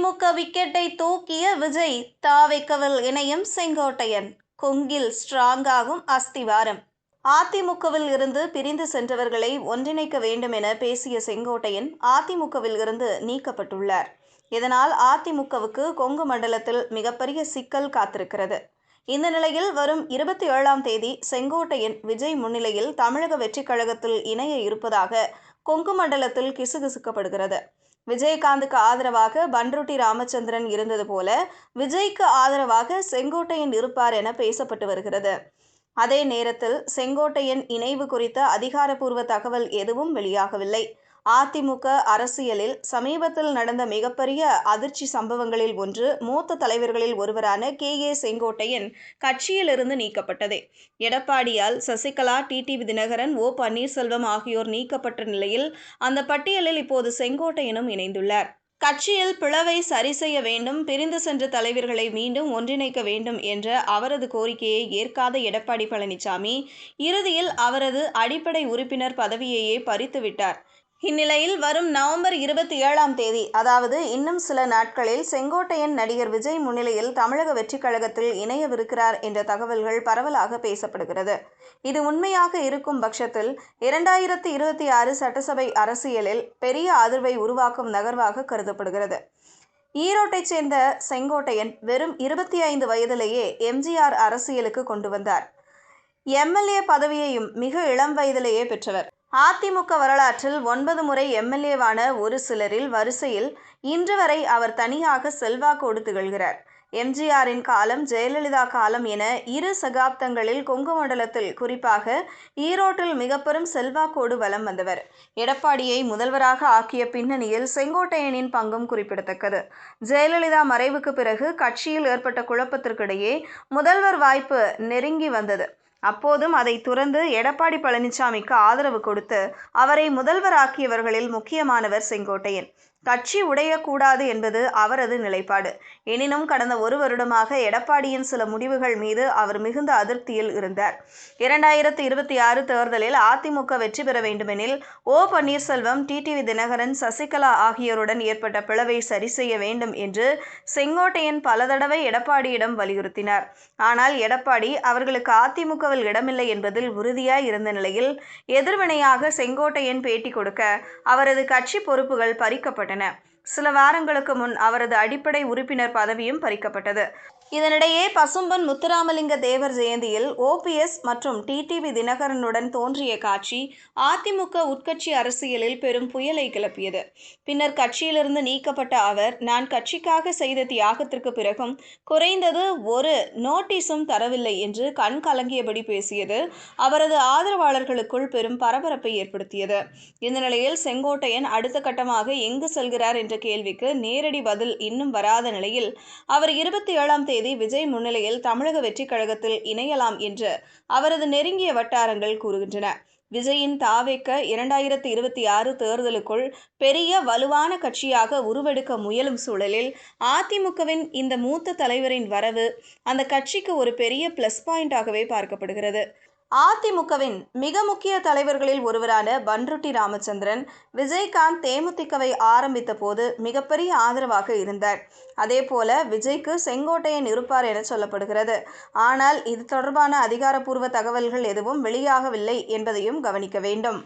அதிமுக விக்கெட்டை தூக்கிய விஜய், தாவேக்கவில் இணையும் செங்கோட்டையன், கொங்கில் ஸ்ட்ராங்காகும் அஸ்திவாரம். அதிமுகவில் இருந்து பிரிந்து சென்றவர்களை ஒன்றிணைக்க வேண்டும் என பேசிய செங்கோட்டையன் அதிமுகவில் இருந்து நீக்கப்பட்டுள்ளார். இதனால் அதிமுகவுக்கு கொங்கு மண்டலத்தில் மிகப்பெரிய சிக்கல் காத்திருக்கிறது. இந்த நிலையில் வரும் 27ஆம் தேதி செங்கோட்டையன் விஜய் முன்னிலையில் தமிழக வெற்றிக் கழகத்தில் இணைய இருப்பதாக கொங்கு மண்டலத்தில் கிசுகிசுக்கப்படுகிறது. விஜயகாந்துக்கு ஆதரவாக பண்ருட்டி ராமச்சந்திரன் இருந்தது போல விஜய்க்கு ஆதரவாக செங்கோட்டையன் இருப்பார் என பேசப்பட்டு வருகிறது. அதே நேரத்தில் செங்கோட்டையன் இணைவு குறித்த அதிகாரப்பூர்வ தகவல் எதுவும் வெளியாகவில்லை. அதிமுக அரசியலில் சமீபத்தில் நடந்த மிகப்பெரிய அதிர்ச்சி சம்பவங்களில் ஒன்று மூத்த தலைவர்களில் ஒருவரான KA செங்கோட்டையன் கட்சியிலிருந்து நீக்கப்பட்டதே. எடப்பாடியால் சசிகலா, டிடிவி தினகரன், ஓ பன்னீர்செல்வம் ஆகியோர் நீக்கப்பட்ட நிலையில் அந்த பட்டியலில் இப்போது செங்கோட்டையனும் இணைந்துள்ளார். கட்சியில் பிளவை சரி செய்ய வேண்டும், பிரிந்து சென்ற தலைவர்களை மீண்டும் ஒன்றிணைக்க வேண்டும் என்ற அவரது கோரிக்கையை ஏற்காத எடப்பாடி பழனிசாமி இறுதியில் அவரது அடிப்படை உறுப்பினர் பதவியையே பறித்துவிட்டார். இந்நிலையில் வரும் நவம்பர் 27ஆம் தேதி, அதாவது இன்னும் சில நாட்களில் செங்கோட்டையன் நடிகர் விஜய் முன்னிலையில் தமிழக வெற்றிக் கழகத்தில் இணையவிருக்கிறார் என்ற தகவல்கள் பரவலாக பேசப்படுகிறது. இது உண்மையாக இருக்கும் பட்சத்தில் 2026 சட்டசபை அரசியலில் பெரிய அதிர்வை உருவாக்கும் நகர்வாக கருதப்படுகிறது. ஈரோட்டைச் சேர்ந்த செங்கோட்டையன் வெறும் 25 வயதிலேயே எம்ஜிஆர் அரசியலுக்கு கொண்டு வந்தார். MLA பதவியையும் மிக இளம் வயதிலேயே பெற்றவர். அதிமுக வரலாற்றில் 9 முறை MLAவான ஒரு சிலரில் வரிசையில் இன்று வரை அவர் தனியாக செல்வாக்கோடு திகழ்கிறார். எம்ஜிஆரின் காலம், ஜெயலலிதா காலம் என 2 சகாப்தங்களில் கொங்கு மண்டலத்தில், குறிப்பாக ஈரோட்டில் மிகப்பெரும் செல்வாக்கோடு வலம் வந்தவர். எடப்பாடியை முதல்வராக ஆக்கிய பின்னணியில் செங்கோட்டையனின் பங்கும் குறிப்பிடத்தக்கது. ஜெயலலிதா மறைவுக்கு பிறகு கட்சியில் ஏற்பட்ட குழப்பத்திற்கிடையே முதல்வர் வாய்ப்பு நெருங்கி வந்தது. அப்போதும் அதை துறந்து எடப்பாடி பழனிசாமிக்கு ஆதரவு கொடுத்து அவரை முதல்வராக்கியவர்களில் முக்கியமானவர் செங்கோட்டையன். கட்சி உடையக்கூடாது என்பது அவரது நிலைப்பாடு. எனினும் கடந்த 1 வருடமாக எடப்பாடியின் சில முடிவுகள் மீது அவர் மிகுந்த அதிருப்தியில் இருந்தார். 2026 தேர்தலில் அதிமுக வெற்றி பெற வேண்டுமெனில் ஓ பன்னீர்செல்வம், டிடிவி தினகரன், சசிகலா ஆகியோருடன் ஏற்பட்ட பிளவை சரி செய்ய வேண்டும் என்று செங்கோட்டையன் பல தடவை எடப்பாடியிடம் வலியுறுத்தினார். ஆனால் எடப்பாடி அவர்களுக்கு அதிமுகவில் இடமில்லை என்பதில் உறுதியாய் இருந்த நிலையில் எதிர்வினையாக செங்கோட்டையன் பேட்டி கொடுக்க அவரது கட்சி பொறுப்புகள் பறிக்கப்பட்டன. சில வாரங்களுக்கு முன் அவரது அடிப்படை உறுப்பினர் பதவியும் பறிக்கப்பட்டது. இதனிடையே பசும்பொன் முத்துராமலிங்க தேவர் ஜெயந்தியில் OPS மற்றும் டிடிவி தினகரனுடன் தோன்றிய காட்சி அதிமுக உட்கட்சி அரசியலில் பெரும் புயலை கிளப்பியது. பின்னர் கட்சியிலிருந்து நீக்கப்பட்ட அவர், நான் கட்சிக்காக செய்த தியாகத்திற்கு பிறகும் குறைந்தது ஒரு நோட்டீஸும் தரவில்லை என்று கண் கலங்கியபடி பேசியது அவரது ஆதரவாளர்களுக்குள் பெரும் பரபரப்பை ஏற்படுத்தியது. இந்த நிலையில் செங்கோட்டையன் அடுத்த கட்டமாக எங்கு செல்கிறார் என்ற கேள்விக்கு நேரடி பதில் இன்னும் வராத நிலையில் அவர் 27ஆம் தேதி விஜய் முன்னிலையில் தமிழக வெற்றிக் கழகத்தில் இணையலாம் என்று அவரது நெருங்கிய வட்டாரங்கள் கூறுகின்றன. விஜயின் தாவேக்க 2026 தேர்தலுக்குள் பெரிய வலுவான கட்சியாக உருவெடுக்க முயலும் சூழலில் அதிமுகவின் இந்த மூத்த தலைவரின் வரவு அந்த கட்சிக்கு ஒரு பெரிய பிளஸ் பாயிண்டாகவே பார்க்கப்படுகிறது. அதிமுகவின் மிக முக்கிய தலைவர்களில் ஒருவரான பண்ருட்டி ராமச்சந்திரன் விஜயகாந்த் தேமுதிகவை ஆரம்பித்த போது மிகப்பெரிய ஆதரவாக இருந்தார். அதேபோல விஜய்க்கு செங்கோட்டையன் இருப்பார் என சொல்லப்படுகிறது. ஆனால் இது தொடர்பான அதிகாரப்பூர்வ தகவல்கள் எதுவும் வெளியாகவில்லை என்பதையும் கவனிக்க வேண்டும்.